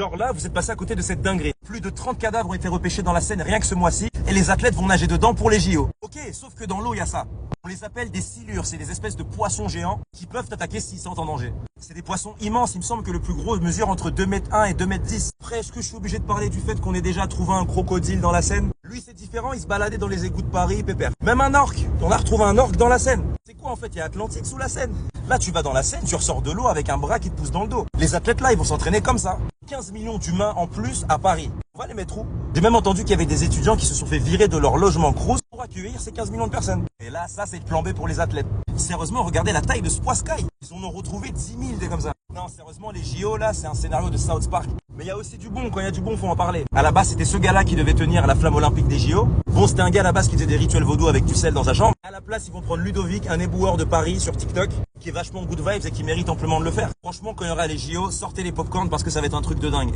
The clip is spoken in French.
Genre là, vous êtes passé à côté de cette dinguerie. Plus de 30 cadavres ont été repêchés dans la Seine rien que ce mois-ci et les athlètes vont nager dedans pour les JO. Ok, sauf que dans l'eau, il y a ça. On les appelle des silures, c'est des espèces de poissons géants qui peuvent t'attaquer s'ils sont en danger. C'est des poissons immenses, il me semble que le plus gros mesure entre 2,1 m et 2,10 m. Après, est-ce que je suis obligé de parler du fait qu'on ait déjà trouvé un crocodile dans la Seine? Lui, c'est différent, il se baladait dans les égouts de Paris, pépère. Même un orque, on a retrouvé un orque dans la Seine. C'est quoi en fait? Il y a Atlantique sous la Seine. Là, tu vas dans la Seine, tu ressors de l'eau avec un bras qui te pousse dans le dos. Les athlètes là, ils vont s'entraîner comme ça. 15 millions d'humains en plus à Paris. On va les mettre où? J'ai même entendu qu'il y avait des étudiants qui se sont fait virer de leur logement Crous pour accueillir ces 15 millions de personnes. Et là, ça, c'est le plan B pour les athlètes. Sérieusement, regardez la taille de ce Sky. Ils en ont retrouvé 10 000 des comme ça. Non, sérieusement, les JO, là, c'est un scénario de South Park. Mais il y a aussi du bon. Quand il y a du bon, faut en parler. À la base, c'était ce gars-là qui devait tenir la flamme olympique des JO. Bon, c'était un gars à la base qui faisait des rituels vaudous avec du sel dans sa chambre. À la place, ils vont prendre Ludovic, un éboueur de Paris sur TikTok, qui est vachement good vibes et qui mérite amplement de le faire. Franchement, quand il y aura les JO, sortez les popcorns parce que ça va être un truc de dingue.